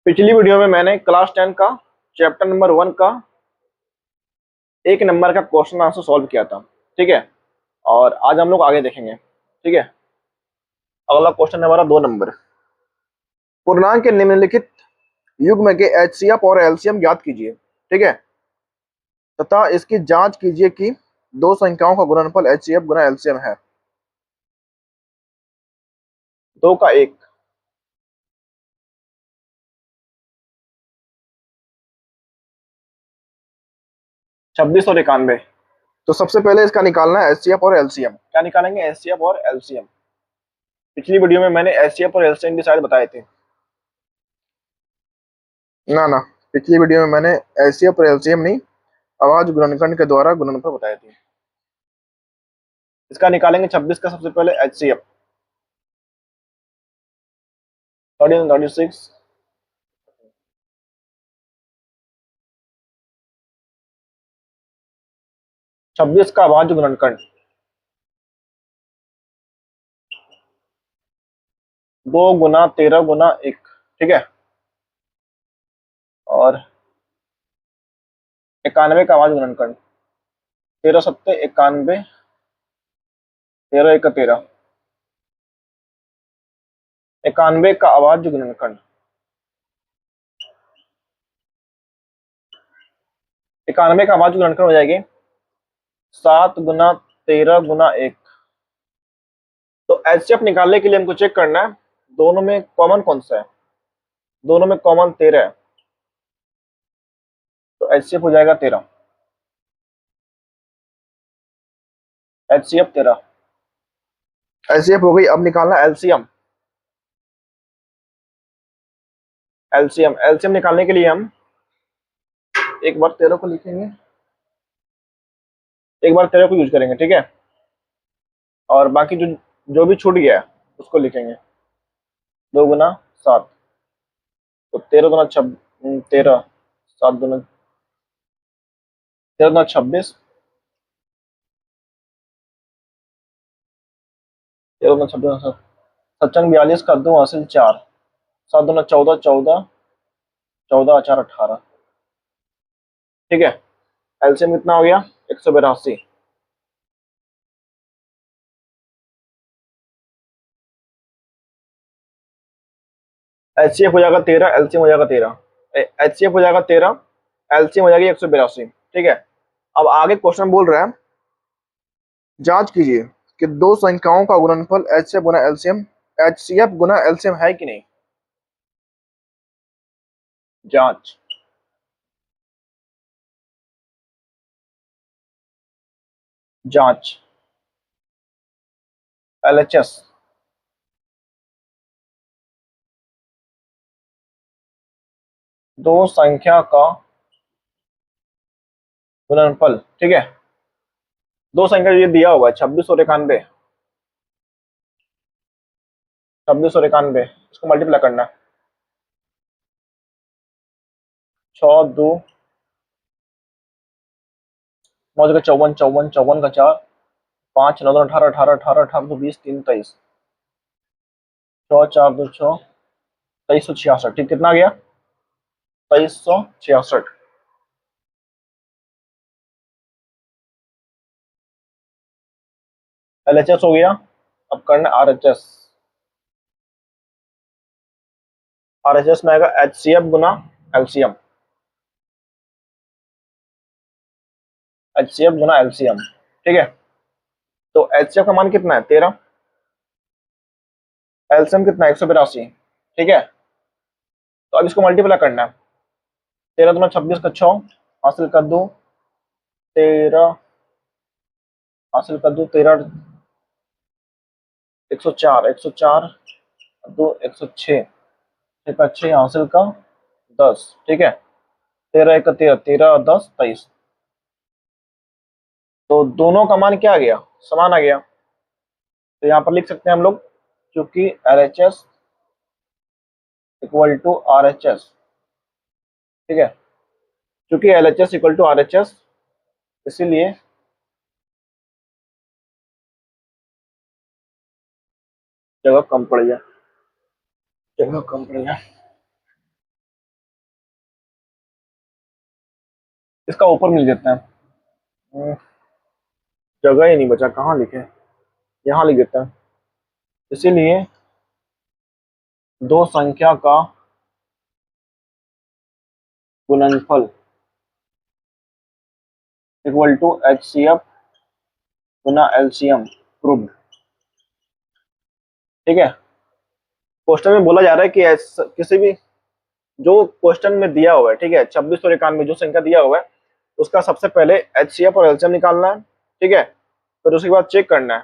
पिछली वीडियो में मैंने क्लास 10 का चैप्टर नंबर 1 का 1 नंबर का क्वेश्चन आंसर सॉल्व किया था। ठीक है। और आज हम लोग आगे देखेंगे। ठीक है। अगला क्वेश्चन है हमारा 2 नंबर। पूर्णांक के निम्नलिखित युग्म के एचसीएफ और एलसीएम ज्ञात कीजिए। ठीक है। तथा इसकी जांच कीजिए कि दो संख्याओं का गुणनफल एचसीएफ गुना एलसीएम है। 2 का 1, 26 और 91। तो सबसे पहले इसका निकालना है एचसीएफ और एलसीएम। क्या निकालेंगे? एचसीएफ और एलसीएम। पिछली वीडियो में मैंने एचसीएफ और एलसीएम भी शायद बताए थे। ना, पिछली वीडियो में मैंने एचसीएफ और एलसीएम नहीं, आवाज गुणनखंड के द्वारा गुणनफल बताए थे। इसका निकालेंगे 26 का सबसे पहले एचसीएफ। 13 36 26 का अभाज्य गुणनखंड 2 गुना 13 गुना 1। ठीक है। और 91 का अभाज्य गुणनखंड 13 सत्ते 91, 13 एक 13। 91 का अभाज्य गुणनखंड 91 का अभाज्य गुणनखंड हो जाएगी 7 गुना 13 गुना 1। तो एचसीएफ निकालने के लिए हमको चेक करना है दोनों में कॉमन कौन सा है। दोनों में कॉमन 13 है, तो एचसीएफ हो जाएगा 13। एचसीएफ 13 एचसीएफ हो गई। अब निकालना एलसीएम। एलसीएम एलसीएम निकालने के लिए हम एक बार 13 को लिखेंगे, एक बार 13 को यूज करेंगे। ठीक है। और बाकी जो जो भी छूट गया है उसको लिखेंगे। 2 गुना 7, तो 13 गुना 13, 7 गुना 13 गुना 26, 13 गुना 26, 7 42 का 2 हासिल 4, 7 गुना 14, 14, 14 4 18। ठीक है। एलसीएम कितना हो गया? 182। एचसीएफ हो जाएगा 13, एलसीएम हो जाएगा 13। एचसीएफ हो जाएगा 13, एलसीएम हो जाएगी 182। ठीक है। अब आगे क्वेश्चन बोल रहा है जांच कीजिए कि दो संख्याओं का गुणनफल एचसीएफ गुना एलसीएम एचसीएफ गुना एलसीएम है कि नहीं। जांच। जांच एलएचएस। दो संख्या का गुणनफल। ठीक है। दो संख्या ये दिया हुआ है 26 और 91। 26 और 91 इसको मल्टीप्लाई करना है। 6 2 9 जगह 54, 54 54 का 4, 5 9 18 18 18 18 2 20 3 23, 6 4 2 6, 2366। ठीक, कितना आ गया? 2366। एलएचएस हो गया। अब करना आरएचएस। आरएचएस में आएगा एचसीएफ गुना एलसीएम। एचसीएफ गुना एलसीएम। ठीक है। तो एचसीएफ का मान कितना है? 13। एलसीएम कितना है? 182। ठीक है। तो अब इसको मल्टीप्लाई करना है। 13 दूना 26 का 6 हासिल कर दो 13, हासिल कर दो 13, 104, 104 दो 106, 6 हासिल का 10। ठीक है। 13 1 13, 13 10 23। तो दोनों का मान क्या आ गया? समान आ गया। तो यहाँ पर लिख सकते हैं हम लोग क्योंकि एलएचएस इक्वल टू आरएचएस। ठीक है। क्योंकि एलएचएस इक्वल टू आरएचएस, इसीलिए जगह कम पड़ गया। जगह कम पड़ गया। इसका ऊपर मिल देते हैं। जगह ही नहीं बचा, कहाँ लिखे, यहाँ लिख देते हैं। इसीलिए दो संख्या का गुणनफल इक्वल टू HCF गुना LCM प्रूव्ड। ठीक है, क्वेश्चन में बोला जा रहा है कि किसी भी जो क्वेश्चन में दिया हुआ है, ठीक है, 2691 जो संख्या दिया हुआ है उसका सबसे पहले HCF और LCM निकालना है। ठीक है, फिर उसके बाद चेक करना है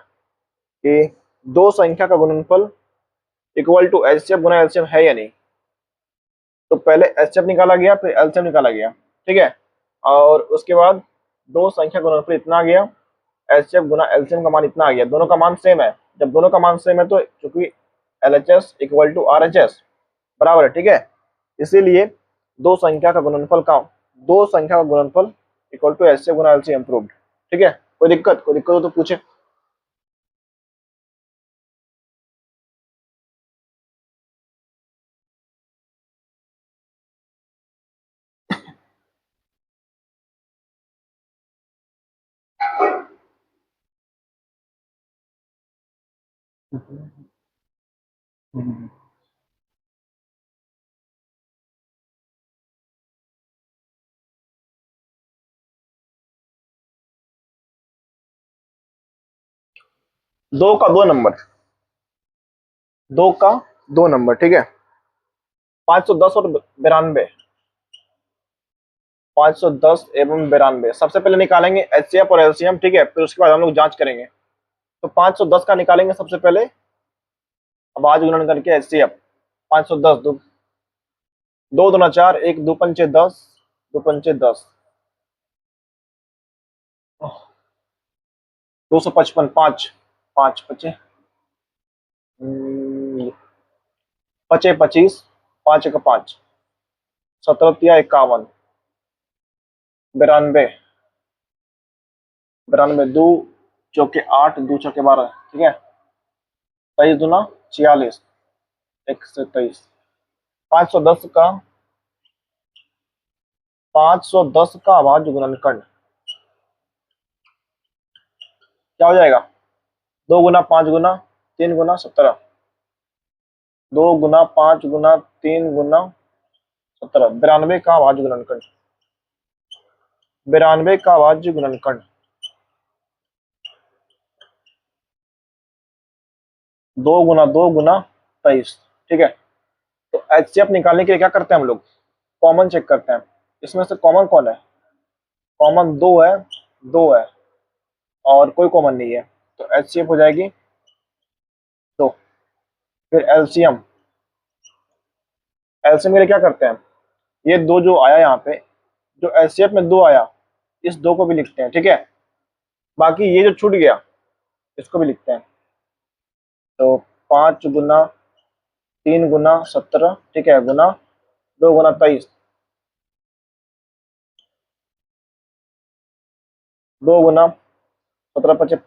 कि दो संख्या का गुणनफल इक्वल टू HCF गुना LCM है या नहीं। तो पहले HCF निकाला गया, फिर LCM निकाला गया। ठीक है, और उसके बाद दो संख्या का गुणनफल इतना आ गया, HCF गुना LCM का मान इतना आ गया। दोनों का मान सेम है, जब दोनों का मान सेम है तो चूंकि LHS इक्वल टू RHS बराबर है। ठीक है, इसीलिए दो संख्या का गुणनफल का दो संख्या का गुणनफल इक्वल टू HCF गुना LCM प्रूव्ड। ठीक है, कोई दिक्कत हो तो पूछे। दो का दो नंबर, दो का दो नंबर। ठीक है, 510 और 92, 510 एवं 92 सबसे पहले निकालेंगे HCF और LCM। ठीक है, फिर उसके बाद हम लोग जांच करेंगे। तो 510 का निकालेंगे सबसे पहले, अब आज गुणन करके HCF। 510 दो, दो दूना चार, एक दो पंचे 10, दो पंचे 10, 255, पाँच पाँच पचे पचे 25, पाँच का 5, 17 51, 92, 92 दो चौके 8, दो चौके 12। ठीक है, 23 दूना 46, एक से 23। 510 का 510 का अभाज्य गुणनखंड क्या हो जाएगा? 2 गुना 5 गुना 3 गुना 17, 2 गुना 5 गुना 3 गुना 17, 92 का अभाज्य गुणनखंड, 92 का अभाज्य गुणनखंड 2 गुना 2 गुना 23। ठीक है, तो HCF निकालने के लिए क्या करते हैं हम लोग? कॉमन चेक करते हैं। इसमें से कॉमन कौन है? कॉमन दो है, दो है और कोई कॉमन नहीं है, तो HCF हो जाएगी दो। फिर LCM, LCM के लिए क्या करते हैं? ये दो जो आया यहाँ पे, जो HCF में दो आया, इस दो को भी लिखते हैं। ठीक है, बाकी ये जो छूट गया इसको भी लिखते हैं। तो 5 गुना 3 गुना 17, ठीक है, गुना 2 गुना 23, 2 गुना 17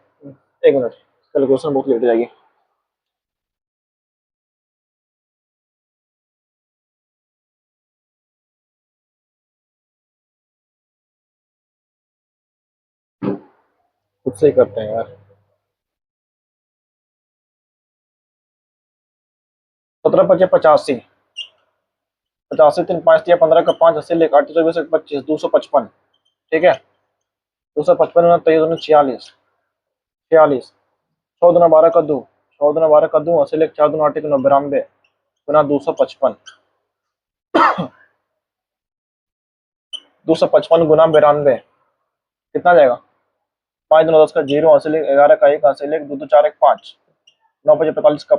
एक मिनट, कैलकुलेशन बहुत लेट हो जाएगी। खुद से ही करते हैं यार। 17 × 5 = 85, 85 3 5 दिया 15 का 5, 80 लेकर 8 24 25, 255। ठीक है, 255 गुना 23 46, 46, 6 दूना 12 का 2, 6 दूना 12 का 2, 80 लेकर 4 दूना 8 92 गुना 255, 255 गुना 92 कितना आ जाएगा? 5 दूना 10 का 0, 80 लेकर 11 का 1, 80 लेकर 2 2 4 1 5, 9 5 45 का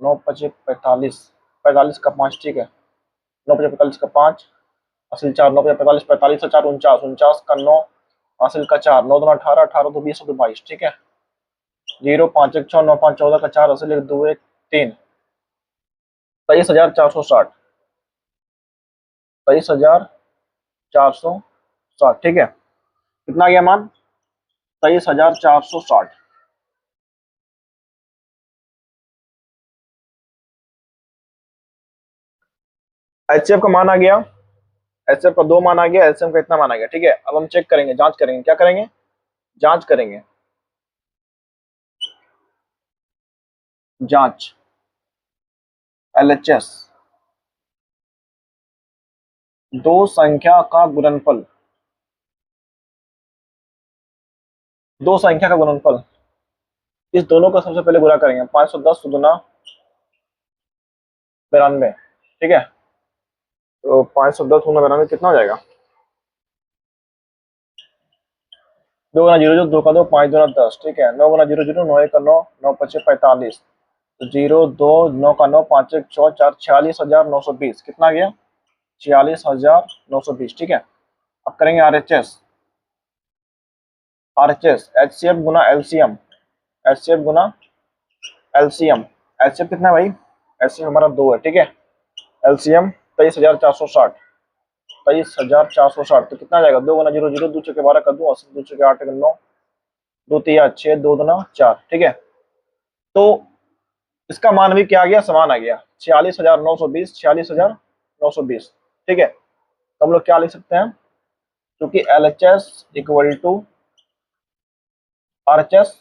9 5 45, 45 का 5। ठीक है, 9 5 45 का 5, असल 4, 9 5 45, 45 से 4 49, 49 का 9, हासिल का 4, 9 दूना 18, 18 दो 20 22। ठीक है, 0 5 1 6 9 5 14 का 4, असल 1 2 1 3, 23,460, 23,460। ठीक है, कितना गया मान? 23,460। HCF का मान आ गया, एचसीएफ का 2 मान आ गया, एलसीएम का इतना मान आ गया। ठीक है, अब हम चेक करेंगे, जांच करेंगे, क्या करेंगे, जांच करेंगे, जांच एलएचएस, दो संख्या का गुणनफल, दो संख्या का गुणनफल, इस दोनों का सबसे पहले गुणा करेंगे। 510 गुना 92, ठीक है, तो 510 गुना 92 कितना हो जाएगा, 2 गुना 0 0, 2 का 2, 5 दूना 10, ठीक है, 9 गुना 0 0, 9 1 का 9, 9 5 45, तो 0 2, 9 का 9, 5 1 6 4, 46,920 कितना आ गया, 46,920। ठीक है, अब करेंगे आरएचएस, आरएचएस एचसीएफ गुना एलसीएम, एचसीएफ गुना एलसीएम, एचसीएफ कितना है भाई, एचसीएफ हमारा 2 है। ठीक है, एलसीएम 23,460, 23,460, तो कितना आ जाएगा, 2 गुना 0 0, 2 चौके 12 का 2, 2 चौके 8 का 9, 2 तिया 6, 2 दुना 4। ठीक है, तो इसका मान भी क्या आ गया, समान आ गया, 46,920, 46,920। ठीक है, तो हम लोग क्या लिख सकते हैं, क्योंकि एलएचएस इक्वल टू आरएचएस,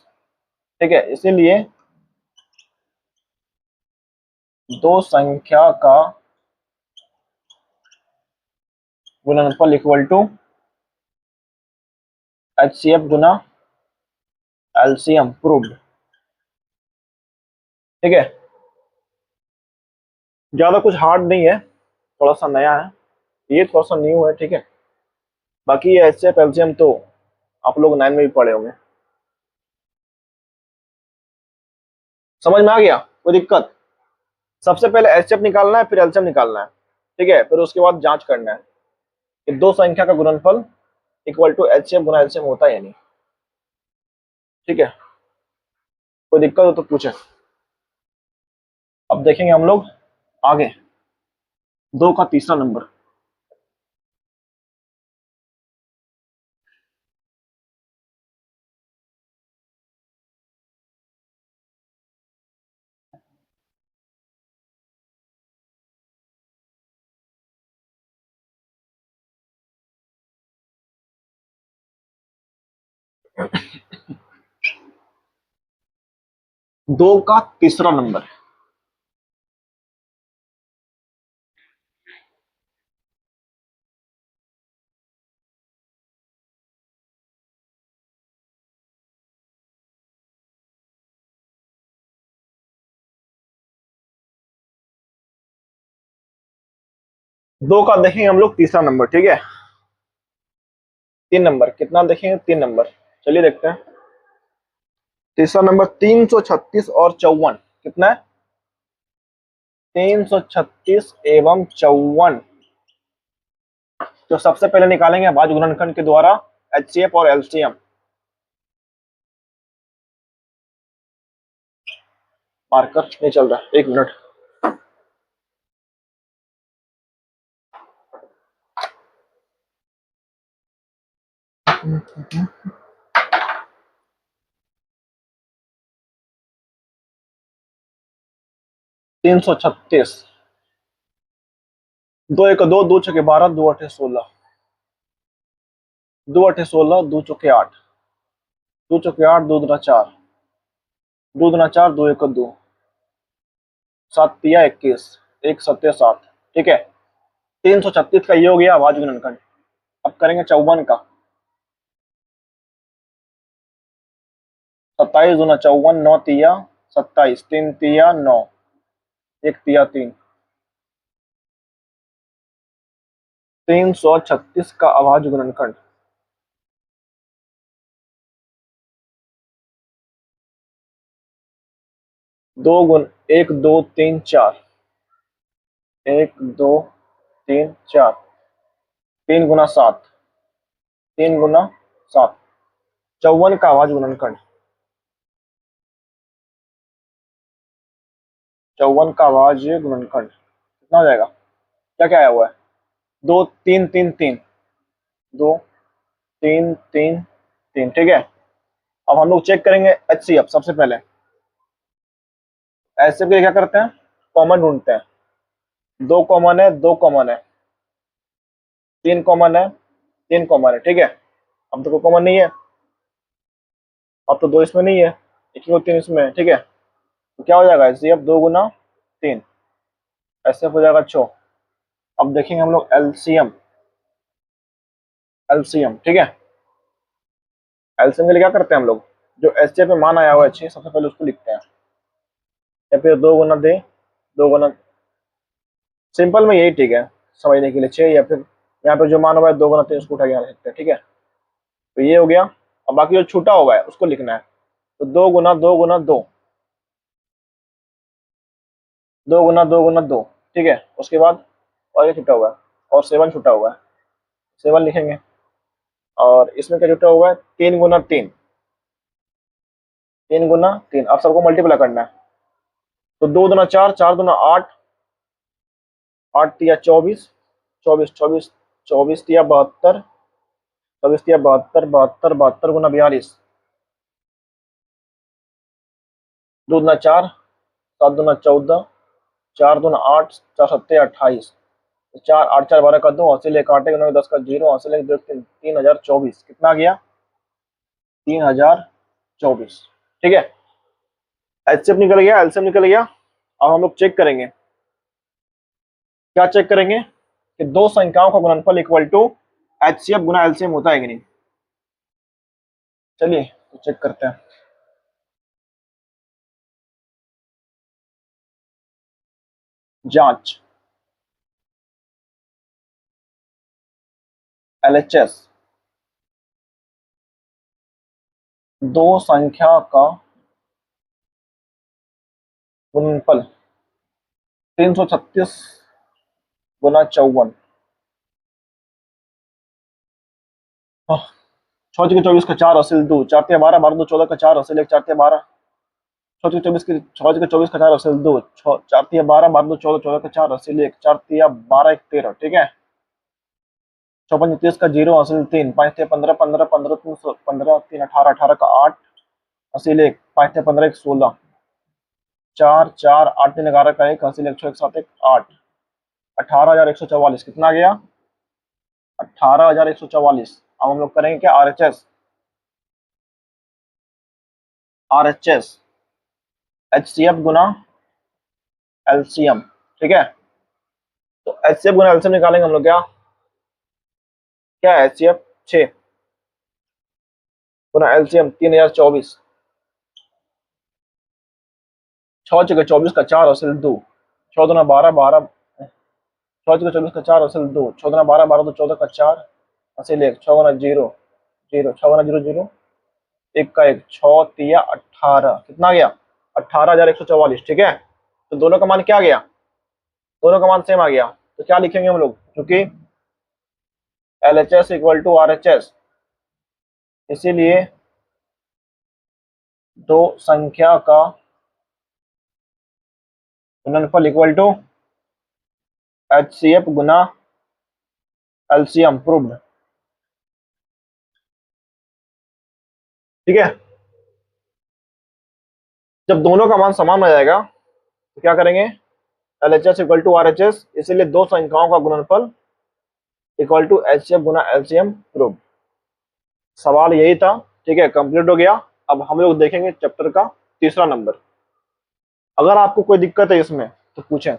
ठीक है, इसीलिए दो संख्या का गुणनफल इक्वल टू एचसीएफ गुना एलसीएम, प्रूव्ड। ठीक है, ज्यादा कुछ हार्ड नहीं है, थोड़ा सा नया है, ये थोड़ा सा न्यू है। ठीक है, बाकी ये एचसीएफ एलसीएम तो आप लोग 9 में भी पढ़े होंगे, समझ में आ गया, कोई दिक्कत। सबसे पहले एचसीएफ निकालना है, फिर एलसीएम निकालना है। ठीक है, फिर उसके बाद जांच करना है कि दो संख्या का गुणनफल इक्वल टू एचसीएफ गुना एलसीएम होता है या नहीं। ठीक है, कोई दिक्कत हो तो पूछे। अब देखेंगे हम लोग आगे 2 का तीसरा नंबर। दो का तीसरा नंबर, दो का देखेंगे हम लोग तीसरा नंबर। ठीक है, 3 नंबर कितना देखेंगे, 3 नंबर, चलिए देखते हैं। तीसरा नंबर 336 और 54 कितना है, 336 एवं 54, तो सबसे पहले निकालेंगे भाज्य गुणनखंड के द्वारा एचसीएफ और एलसीएम। मार्कर नहीं चल रहा, 1 मिनट। तीन सौ छत्तीस, 2 1 2, 2 छके 12, 2 8 16, 2 8 16, 2 चौके 8, 2 चौके 8, 2 दूना 4, 2 दूना 4, 2 1 2, 7 तिया 21, 1 7 7। ठीक है, 336 का ये हो गया भाज्य गुणनखंड। अब करेंगे 54 का, 27 दूना 54, 9 तिया 27, 3 तिया 9, 1 तिया 3, 336 का अभाज्य गुणनखंड, 2 गुण 1 2 3 4, 1 2 3 4, 3 गुना 7, 3 गुना 7, 54 का अभाज्य गुणनखंड, 54 का अभाज्य गुणनखंड कितना हो जाएगा, क्या क्या आया हुआ है, 2 3 3 3, 2 3 3 3। ठीक है, अब हम लोग चेक करेंगे एचसीएफ। सबसे पहले एचसीएफ के लिए क्या करते हैं, कॉमन ढूंढते हैं, 2 कॉमन है, 2 कॉमन है, तीन कॉमन है, तीन कॉमन है, ठीक है। अब तो कोई कॉमन नहीं है, अब तो दो इसमें नहीं है, एक ही और तीन इसमें है, ठीक है। तो क्या हो जाएगा ऐसे, अब दो गुना तीन, ऐसे हो जाएगा छो। अब देखेंगे हम लोग एलसीएम, एलसीएम, ठीक है। एलसीएम के लिए क्या करते हैं हम लोग, जो एचसीएफ में मान आया हुआ है 6, सबसे पहले उसको लिखते हैं, या फिर दो गुना दे, दो गुना, सिंपल में यही ठीक है समझने के लिए, 6, या फिर यहाँ पे जो मान हुआ है दो गुना तीन, उसको उठा के यहाँ लिख सकते हैं, ठीक है। तो ये हो गया। अब बाकी जो छूटा हुआ है उसको लिखना है, तो दो गुना दो गुना दो, दो गुना दो गुना दो, ठीक है। उसके बाद और ये छूटा हुआ है, और 7 छूटा हुआ है, 7 लिखेंगे। और इसमें क्या छूटा हुआ है, तीन गुना तीन, तीन गुना तीन, अब सबको मल्टीप्लाई करना है। तो दो दुना चार, चार दुना आठ, आठ तिया 24, 24 24, 24 तिया 72, 24 तिया 72, 72 72 गुना 42, दो दुना चार, सात दुना 14, चार दुना आठ, चार सत्ते 28, चार आठ चार 12 का दो, हासिल एक आटे का 10 का जीरो, हासिल एक दो तीन, 3024, कितना गया, 3024, ठीक है। एचसीएफ निकल गया, एलसीएम निकल गया। अब हम लोग चेक करेंगे, क्या चेक करेंगे कि दो संख्याओं का गुणनफल इक्वल टू एचसीएफ गुना एलसीएम होता है कि नहीं। चलिए तो चेक करते हैं। जांच, एलएचएस, दो संख्या का गुणनफल 336 गुना 54, 6 के 24 का 4 हासिल 2, 4 तिया 12, 12 2 14 का 4 हासिल 1, 4 तिया 12, 6 के 24 का 4 हासिल 2, 4 तिया 12, 12 2 14, 14 का 4 हासिल 1, 4 तिया 12 1 13, ठीक है। 54 30 का जीरो हासिल 3, 5 तिया 15, 15 15 3 15 3 18, 18 का 8 हासिल 1, 5 तिया 15 1 16, 4 4 8 3 11 का 1 हासिल 1 1 7 1 8, 18,144, कितना गया, 18,144। अब हम लोग करेंगे क्या, आरएचएस, आरएचएस, एचसीएफ गुना एलसीएम, ठीक है। तो एचसीएफ गुना एलसीएम निकालेंगे हम लोग, क्या क्या है, एचसीएफ 6 गुना एलसीएम 3024, 6 के 24 का 4 हासिल 2, 6 दुना 12 12, 6 के 24 का 4 हासिल 2, 6 दुना 12 12 2 14 का 4 हासिल 1, 6 गुना 0 0, 6 गुना 0 0, 1 का 1, 6 तिया 18, कितना गया, 18,144, ठीक है। तो दोनों का मान क्या गया, दोनों का मान सेम आ गया। तो क्या लिखेंगे हम लोग, क्योंकि एलएचएस इक्वल टू आरएचएस, इसीलिए दो संख्या का गुणनफल इक्वल टू एचसीएफ गुना एलसीएम, प्रूव्ड, ठीक है। जब दोनों का मान समान हो जाएगा तो क्या करेंगे, एलएचएस इक्वल टू आरएचएस, इसीलिए दो संख्याओं का गुणनफल इक्वल टू एचसीएफ गुना एलसीएम, प्रूव्ड। सवाल यही था, ठीक है, कंप्लीट हो गया। अब हम लोग देखेंगे चैप्टर का तीसरा नंबर। अगर आपको कोई दिक्कत है इसमें तो पूछें।